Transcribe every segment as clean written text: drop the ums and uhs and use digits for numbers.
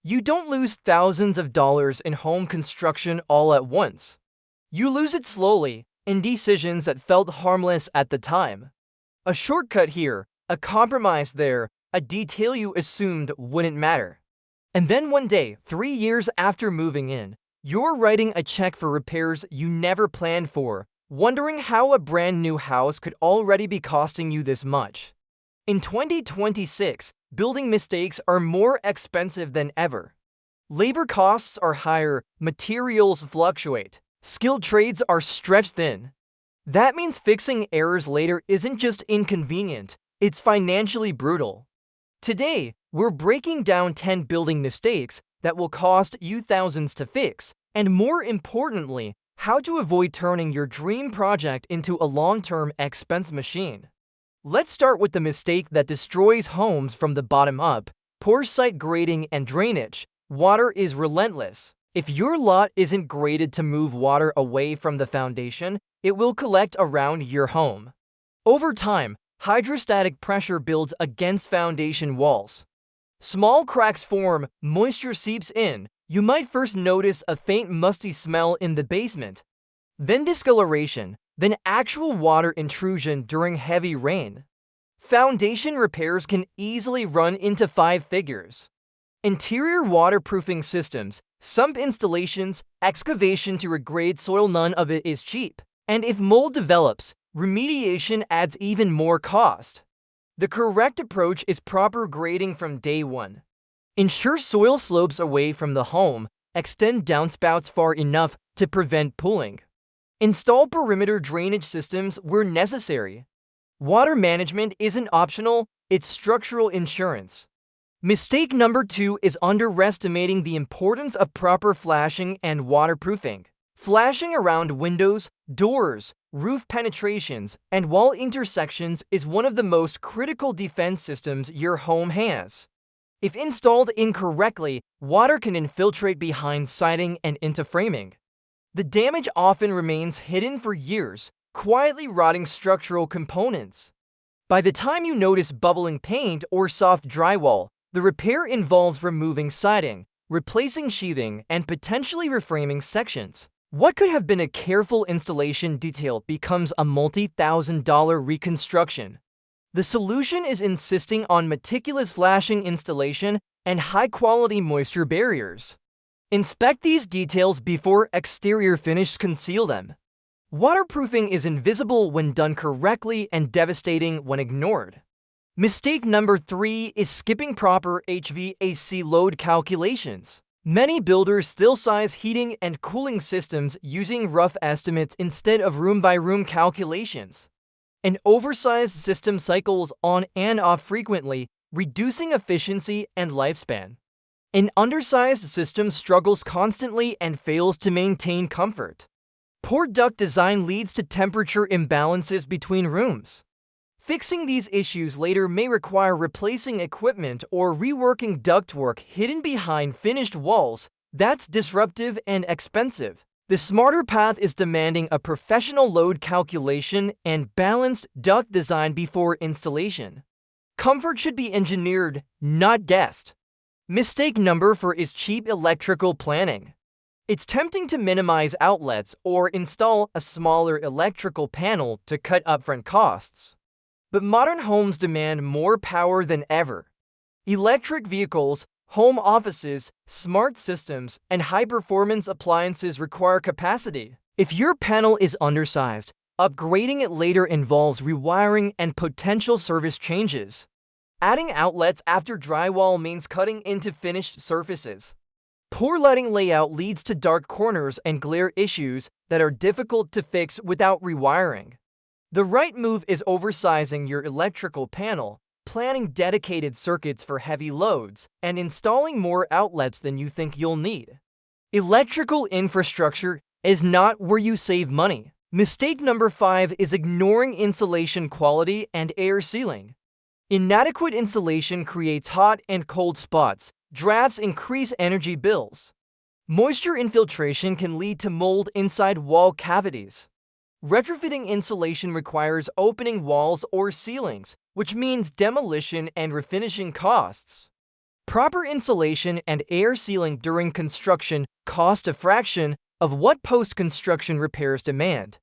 You don't lose thousands of dollars in home construction all at once. You lose it slowly, in decisions that felt harmless at the time. A shortcut here, a compromise there, a detail you assumed wouldn't matter. And then one day, 3 years after moving in, you're writing a check for repairs you never planned for, wondering how a brand new house could already be costing you this much. In 2026, building mistakes are more expensive than ever. Labor costs are higher, materials fluctuate, skilled trades are stretched thin. That means fixing errors later isn't just inconvenient, it's financially brutal. Today, we're breaking down 10 building mistakes that will cost you thousands to fix, and more importantly, how to avoid turning your dream project into a long-term expense machine. Let's start with the mistake that destroys homes from the bottom up: poor site grading and drainage. Water is relentless. If your lot isn't graded to move water away from the foundation, it will collect around your home. Over time, hydrostatic pressure builds against foundation walls. Small cracks form, moisture seeps in. You might first notice a faint musty smell in the basement, then discoloration, then actual water intrusion during heavy rain. Foundation repairs can easily run into 5 figures. Interior waterproofing systems, sump installations, excavation to regrade soil, none of it is cheap. And if mold develops, remediation adds even more cost. The correct approach is proper grading from day one. Ensure soil slopes away from the home, extend downspouts far enough to prevent pooling. Install perimeter drainage systems where necessary. Water management isn't optional, it's structural insurance. Mistake number 2 is underestimating the importance of proper flashing and waterproofing. Flashing around windows, doors, roof penetrations, and wall intersections is one of the most critical defense systems your home has. If installed incorrectly, water can infiltrate behind siding and into framing. The damage often remains hidden for years, quietly rotting structural components. By the time you notice bubbling paint or soft drywall, the repair involves removing siding, replacing sheathing, and potentially reframing sections. What could have been a careful installation detail becomes a multi-thousand-dollar reconstruction. The solution is insisting on meticulous flashing installation and high-quality moisture barriers. Inspect these details before exterior finish conceal them. Waterproofing is invisible when done correctly and devastating when ignored. Mistake number 3 is skipping proper HVAC load calculations. Many builders still size heating and cooling systems using rough estimates instead of room-by-room calculations. An oversized system cycles on and off frequently, reducing efficiency and lifespan. An undersized system struggles constantly and fails to maintain comfort. Poor duct design leads to temperature imbalances between rooms. Fixing these issues later may require replacing equipment or reworking ductwork hidden behind finished walls. That's disruptive and expensive. The smarter path is demanding a professional load calculation and balanced duct design before installation. Comfort should be engineered, not guessed. Mistake number 4 is cheap electrical planning. It's tempting to minimize outlets or install a smaller electrical panel to cut upfront costs. But modern homes demand more power than ever. Electric vehicles, home offices, smart systems, and high-performance appliances require capacity. If your panel is undersized, upgrading it later involves rewiring and potential service changes. Adding outlets after drywall means cutting into finished surfaces. Poor lighting layout leads to dark corners and glare issues that are difficult to fix without rewiring. The right move is oversizing your electrical panel, planning dedicated circuits for heavy loads, and installing more outlets than you think you'll need. Electrical infrastructure is not where you save money. Mistake number 5 is ignoring insulation quality and air sealing. Inadequate insulation creates hot and cold spots. Drafts increase energy bills. Moisture infiltration can lead to mold inside wall cavities. Retrofitting insulation requires opening walls or ceilings, which means demolition and refinishing costs. Proper insulation and air sealing during construction cost a fraction of what post-construction repairs demand.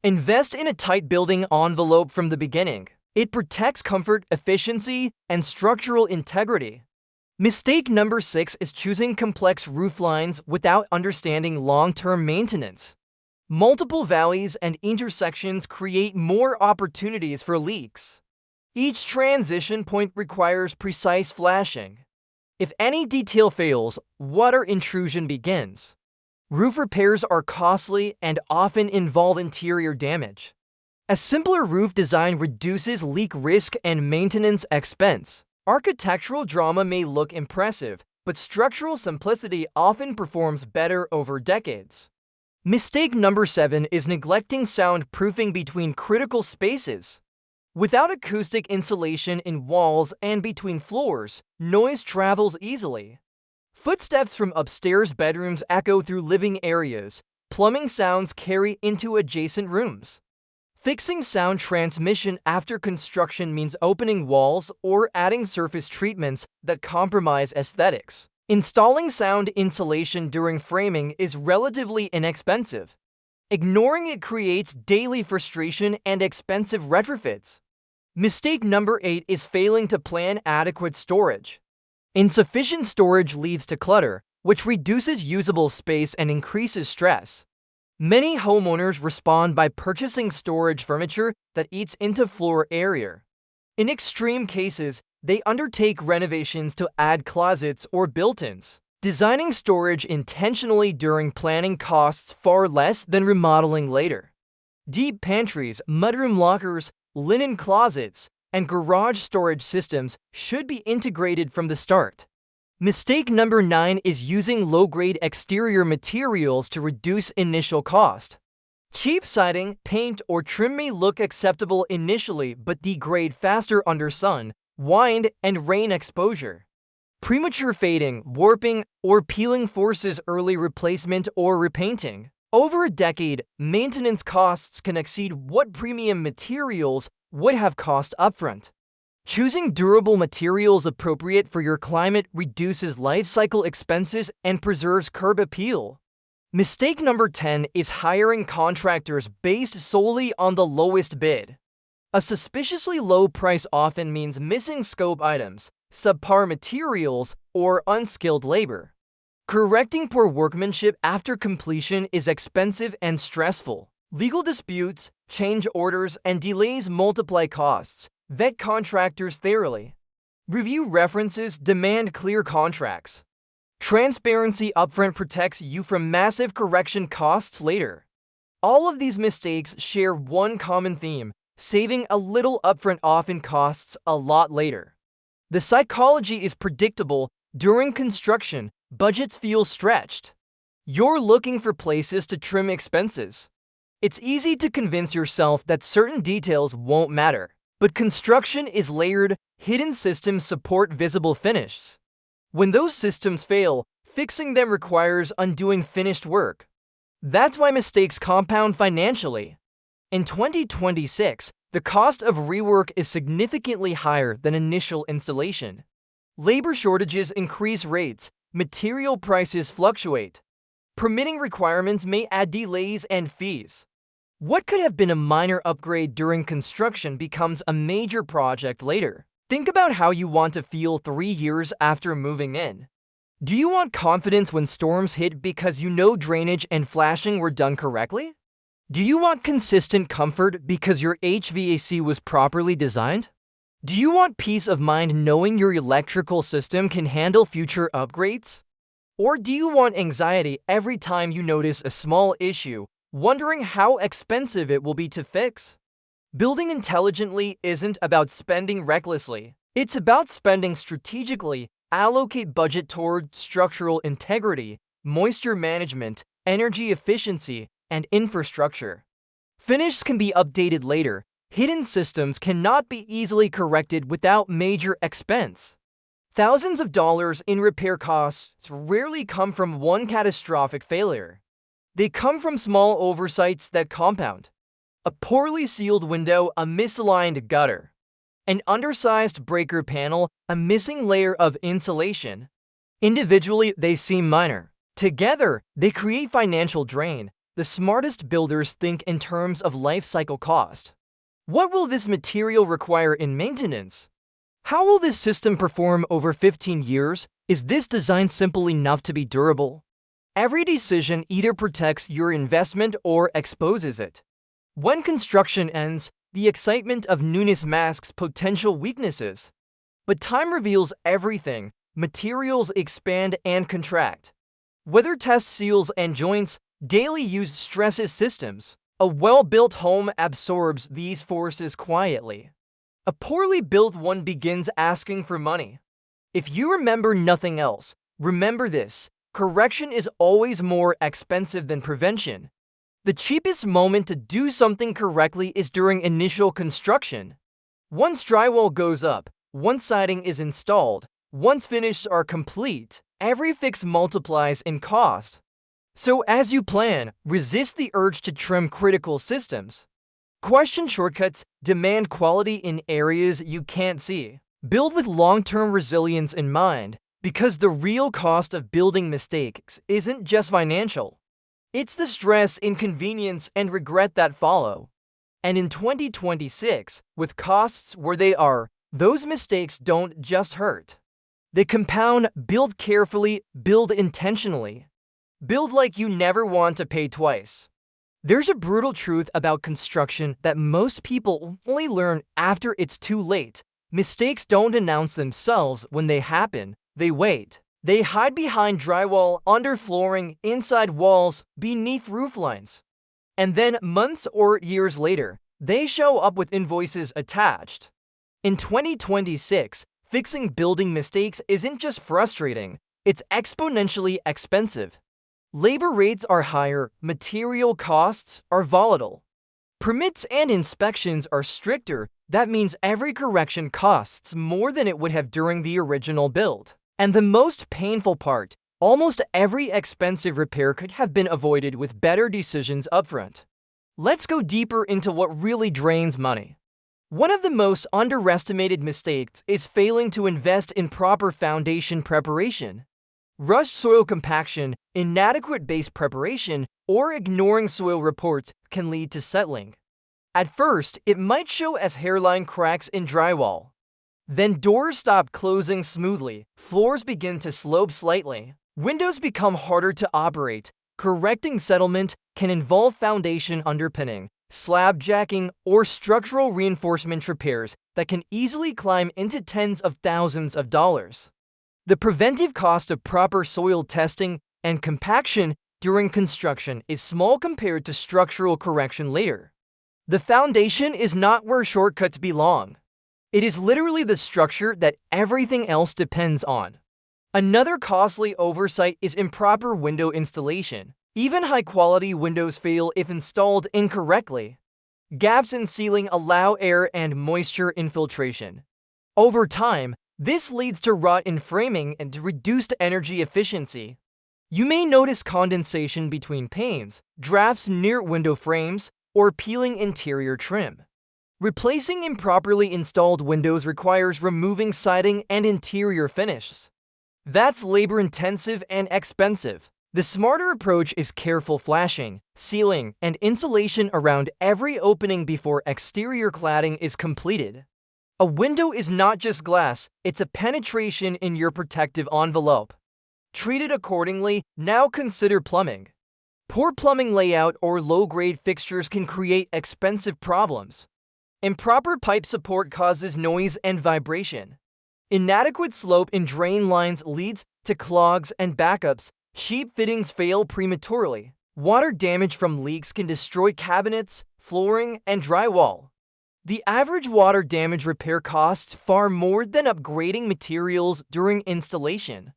Invest in a tight building envelope from the beginning. It protects comfort, efficiency, and structural integrity. Mistake number 6 is choosing complex roof lines without understanding long-term maintenance. Multiple valleys and intersections create more opportunities for leaks. Each transition point requires precise flashing. If any detail fails, water intrusion begins. Roof repairs are costly and often involve interior damage. A simpler roof design reduces leak risk and maintenance expense. Architectural drama may look impressive, but structural simplicity often performs better over decades. Mistake number 7 is neglecting soundproofing between critical spaces. Without acoustic insulation in walls and between floors, noise travels easily. Footsteps from upstairs bedrooms echo through living areas. Plumbing sounds carry into adjacent rooms. Fixing sound transmission after construction means opening walls or adding surface treatments that compromise aesthetics. Installing sound insulation during framing is relatively inexpensive. Ignoring it creates daily frustration and expensive retrofits. Mistake number 8 is failing to plan adequate storage. Insufficient storage leads to clutter, which reduces usable space and increases stress. Many homeowners respond by purchasing storage furniture that eats into floor area. In extreme cases, they undertake renovations to add closets or built-ins. Designing storage intentionally during planning costs far less than remodeling later. Deep pantries, mudroom lockers, linen closets, and garage storage systems should be integrated from the start. Mistake number 9 is using low-grade exterior materials to reduce initial cost. Cheap siding, paint, or trim may look acceptable initially but degrade faster under sun, wind, and rain exposure. Premature fading, warping, or peeling forces early replacement or repainting. Over a decade, maintenance costs can exceed what premium materials would have cost upfront. Choosing durable materials appropriate for your climate reduces life cycle expenses and preserves curb appeal. Mistake number 10 is hiring contractors based solely on the lowest bid. A suspiciously low price often means missing scope items, subpar materials, or unskilled labor. Correcting poor workmanship after completion is expensive and stressful. Legal disputes, change orders, and delays multiply costs. Vet contractors thoroughly. Review references, demand clear contracts. Transparency upfront protects you from massive correction costs later. All of these mistakes share one common theme: saving a little upfront often costs a lot later. The psychology is predictable. During construction, budgets feel stretched. You're looking for places to trim expenses. It's easy to convince yourself that certain details won't matter. But construction is layered, hidden systems support visible finishes. When those systems fail, fixing them requires undoing finished work. That's why mistakes compound financially. In 2026, the cost of rework is significantly higher than initial installation. Labor shortages increase rates, material prices fluctuate. Permitting requirements may add delays and fees. What could have been a minor upgrade during construction becomes a major project later. Think about how you want to feel 3 years after moving in. Do you want confidence when storms hit because you know drainage and flashing were done correctly? Do you want consistent comfort because your HVAC was properly designed? Do you want peace of mind knowing your electrical system can handle future upgrades? Or do you want anxiety every time you notice a small issue, wondering how expensive it will be to fix? Building intelligently isn't about spending recklessly. It's about spending strategically. Allocate budget toward structural integrity, moisture management, energy efficiency, and infrastructure. Finishes can be updated later. Hidden systems cannot be easily corrected without major expense. Thousands of dollars in repair costs rarely come from one catastrophic failure. They come from small oversights that compound. A poorly sealed window, a misaligned gutter, An undersized breaker panel, a missing layer of insulation. Individually, they seem minor. Together, they create financial drain. The smartest builders think in terms of life cycle cost. What will this material require in maintenance? How will this system perform over 15 years? Is this design simple enough to be durable? Every decision either protects your investment or exposes it. When construction ends, the excitement of newness masks potential weaknesses. But time reveals everything. Materials expand and contract. Weather test seals and joints, daily used stresses systems. A well-built home absorbs these forces quietly. A poorly built one begins asking for money. If you remember nothing else, remember this: correction is always more expensive than prevention. The cheapest moment to do something correctly is during initial construction. Once drywall goes up, once siding is installed, once finishes are complete, every fix multiplies in cost. So as you plan, resist the urge to trim critical systems. Question shortcuts, demand quality in areas you can't see. Build with long-term resilience in mind, because the real cost of building mistakes isn't just financial. It's the stress, inconvenience, and regret that follow. And in 2026, with costs where they are, those mistakes don't just hurt. They compound. Build carefully, build intentionally. Build like you never want to pay twice. There's a brutal truth about construction that most people only learn after it's too late. Mistakes don't announce themselves when they happen, they wait. They hide behind drywall, under flooring, inside walls, beneath rooflines. And then, months or years later, they show up with invoices attached. In 2026, fixing building mistakes isn't just frustrating, it's exponentially expensive. Labor rates are higher, material costs are volatile. Permits and inspections are stricter. That means every correction costs more than it would have during the original build. And the most painful part, almost every expensive repair could have been avoided with better decisions upfront. Let's go deeper into what really drains money. One of the most underestimated mistakes is failing to invest in proper foundation preparation. Rushed soil compaction, inadequate base preparation, or ignoring soil reports can lead to settling. At first, it might show as hairline cracks in drywall. Then doors stop closing smoothly, floors begin to slope slightly, windows become harder to operate. Correcting settlement can involve foundation underpinning, slab jacking, or structural reinforcement repairs that can easily climb into tens of thousands of dollars. The preventive cost of proper soil testing and compaction during construction is small compared to structural correction later. The foundation is not where shortcuts belong. It is literally the structure that everything else depends on. Another costly oversight is improper window installation. Even high-quality windows fail if installed incorrectly. Gaps in ceiling allow air and moisture infiltration. Over time, this leads to rot in framing and to reduced energy efficiency. You may notice condensation between panes, drafts near window frames, or peeling interior trim. Replacing improperly installed windows requires removing siding and interior finishes. That's labor-intensive and expensive. The smarter approach is careful flashing, sealing, and insulation around every opening before exterior cladding is completed. A window is not just glass, it's a penetration in your protective envelope. Treat it accordingly. Now consider plumbing. Poor plumbing layout or low-grade fixtures can create expensive problems. Improper pipe support causes noise and vibration. Inadequate slope in drain lines leads to clogs and backups. Cheap fittings fail prematurely. Water damage from leaks can destroy cabinets, flooring, and drywall. The average water damage repair costs far more than upgrading materials during installation.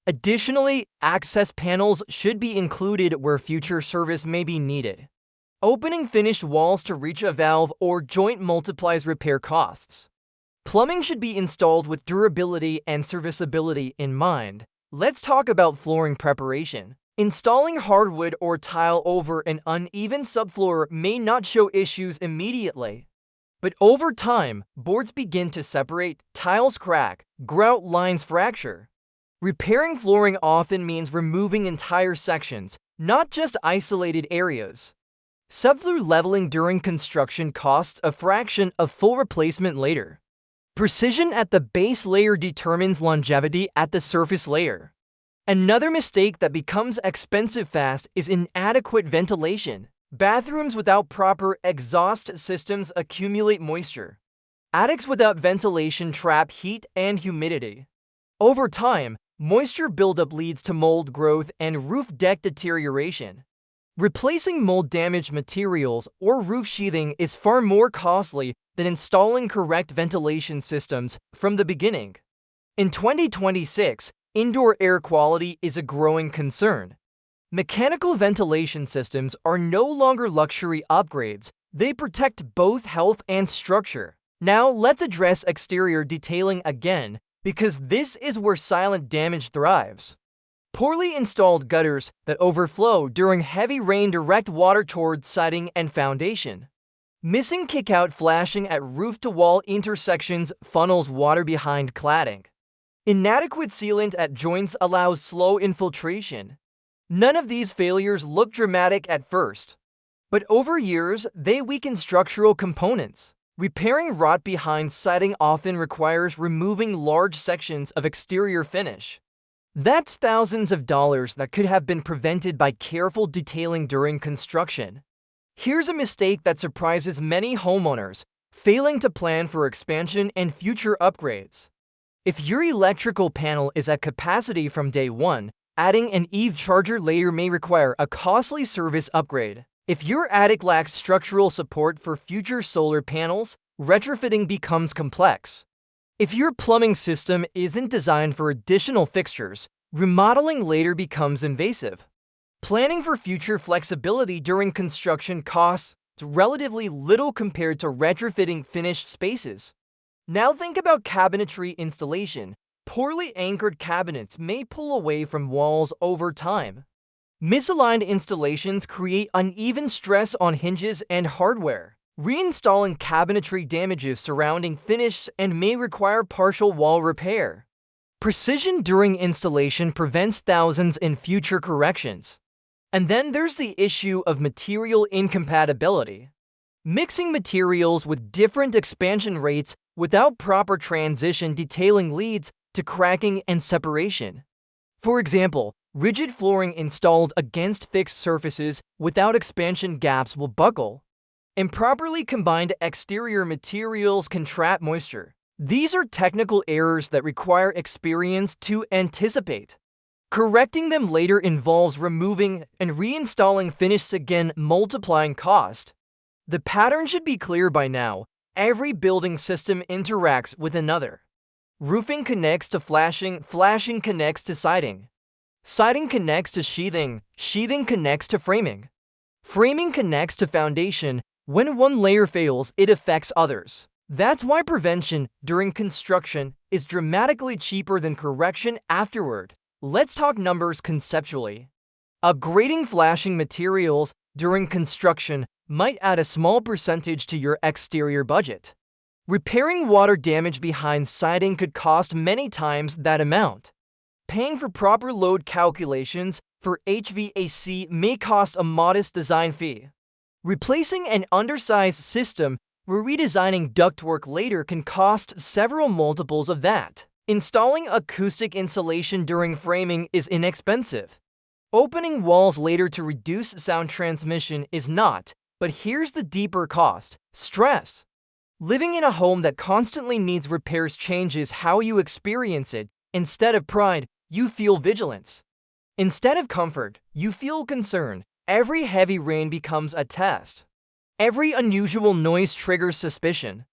Additionally, access panels should be included where future service may be needed. Opening finished walls to reach a valve or joint multiplies repair costs. Plumbing should be installed with durability and serviceability in mind. Let's talk about flooring preparation. Installing hardwood or tile over an uneven subfloor may not show issues immediately. But over time, boards begin to separate, tiles crack, grout lines fracture. Repairing flooring often means removing entire sections, not just isolated areas. Subfloor leveling during construction costs a fraction of full replacement later. Precision at the base layer determines longevity at the surface layer. Another mistake that becomes expensive fast is inadequate ventilation. Bathrooms without proper exhaust systems accumulate moisture. Attics without ventilation trap heat and humidity. Over time, moisture buildup leads to mold growth and roof deck deterioration. Replacing mold-damaged materials or roof sheathing is far more costly than installing correct ventilation systems from the beginning. In 2026, indoor air quality is a growing concern. Mechanical ventilation systems are no longer luxury upgrades. They protect both health and structure. Now let's address exterior detailing again, because this is where silent damage thrives. Poorly installed gutters that overflow during heavy rain direct water towards siding and foundation. Missing kickout flashing at roof-to-wall intersections funnels water behind cladding. Inadequate sealant at joints allows slow infiltration. None of these failures look dramatic at first, but over years, they weaken structural components. Repairing rot behind siding often requires removing large sections of exterior finish. That's thousands of dollars that could have been prevented by careful detailing during construction. Here's a mistake that surprises many homeowners: failing to plan for expansion and future upgrades. If your electrical panel is at capacity from day one, adding an EV charger later may require a costly service upgrade. If your attic lacks structural support for future solar panels, retrofitting becomes complex. If your plumbing system isn't designed for additional fixtures, remodeling later becomes invasive. Planning for future flexibility during construction costs relatively little compared to retrofitting finished spaces. Now think about cabinetry installation. Poorly anchored cabinets may pull away from walls over time. Misaligned installations create uneven stress on hinges and hardware. Reinstalling cabinetry damages surrounding finishes and may require partial wall repair. Precision during installation prevents thousands in future corrections. And then there's the issue of material incompatibility. Mixing materials with different expansion rates without proper transition detailing leads to cracking and separation. For example, rigid flooring installed against fixed surfaces without expansion gaps will buckle. Improperly combined exterior materials can trap moisture. These are technical errors that require experience to anticipate. Correcting them later involves removing and reinstalling finishes again, multiplying cost. The pattern should be clear by now. Every building system interacts with another. Roofing connects to flashing, flashing connects to siding. Siding connects to sheathing, sheathing connects to framing. Framing connects to foundation. When one layer fails, it affects others. That's why prevention during construction is dramatically cheaper than correction afterward. Let's talk numbers conceptually. Upgrading flashing materials during construction might add a small percentage to your exterior budget. Repairing water damage behind siding could cost many times that amount. Paying for proper load calculations for HVAC may cost a modest design fee. Replacing an undersized system or redesigning ductwork later can cost several multiples of that. Installing acoustic insulation during framing is inexpensive. Opening walls later to reduce sound transmission is not, but here's the deeper cost: stress. Living in a home that constantly needs repairs changes how you experience it. Instead of pride, you feel vigilance. Instead of comfort, you feel concern. Every heavy rain becomes a test. Every unusual noise triggers suspicion.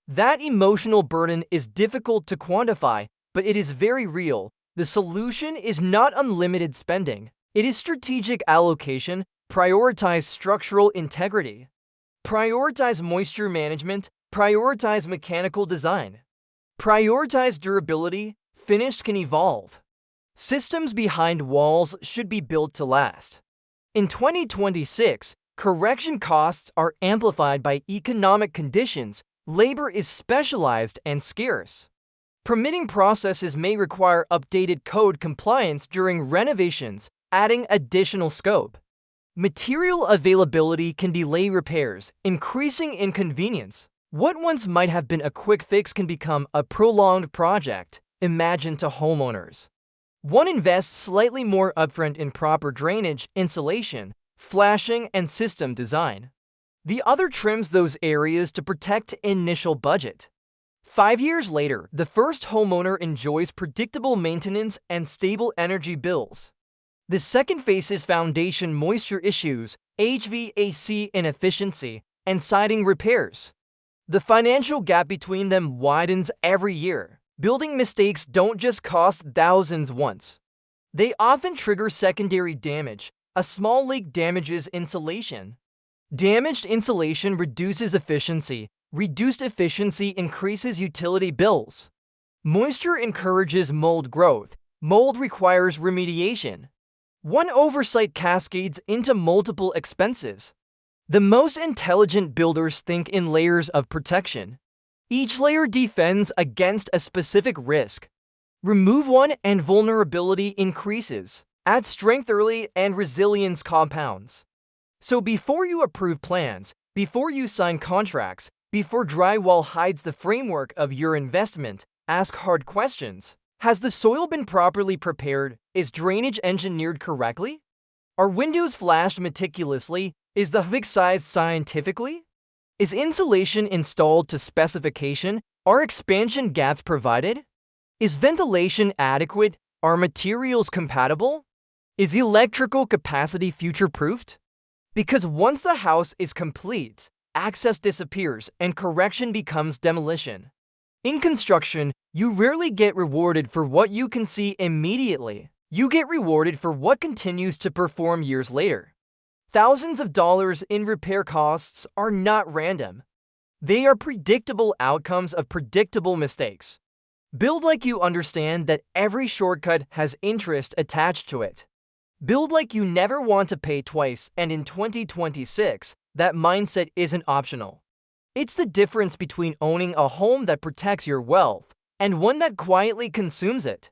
That emotional burden is difficult to quantify, but it is very real. The solution is not unlimited spending. It is strategic allocation. Prioritize structural integrity. Prioritize moisture management. Prioritize mechanical design. Prioritize durability. Finish can evolve. Systems behind walls should be built to last. In 2026, correction costs are amplified by economic conditions. Labor is specialized and scarce. Permitting processes may require updated code compliance during renovations, adding additional scope. Material availability can delay repairs, increasing inconvenience. What once might have been a quick fix can become a prolonged project, imagined to homeowners. One invests slightly more upfront in proper drainage, insulation, flashing, and system design. The other trims those areas to protect initial budget. 5 years later, the first homeowner enjoys predictable maintenance and stable energy bills. The second faces foundation moisture issues, HVAC inefficiency, and siding repairs. The financial gap between them widens every year. Building mistakes don't just cost thousands once. They often trigger secondary damage. A small leak damages insulation. Damaged insulation reduces efficiency. Reduced efficiency increases utility bills. Moisture encourages mold growth. Mold requires remediation. One oversight cascades into multiple expenses. The most intelligent builders think in layers of protection. Each layer defends against a specific risk. Remove one and vulnerability increases. Add strength early and resilience compounds. So before you approve plans, before you sign contracts, before drywall hides the framework of your investment, ask hard questions. Has the soil been properly prepared? Is drainage engineered correctly? Are windows flashed meticulously? Is the fix sized scientifically? Is insulation installed to specification? Are expansion gaps provided? Is ventilation adequate? Are materials compatible? Is electrical capacity future-proofed? Because once the house is complete, access disappears and correction becomes demolition. In construction, you rarely get rewarded for what you can see immediately. You get rewarded for what continues to perform years later. Thousands of dollars in repair costs are not random. They are predictable outcomes of predictable mistakes. Build like you understand that every shortcut has interest attached to it. Build like you never want to pay twice, and in 2026, that mindset isn't optional. It's the difference between owning a home that protects your wealth and one that quietly consumes it.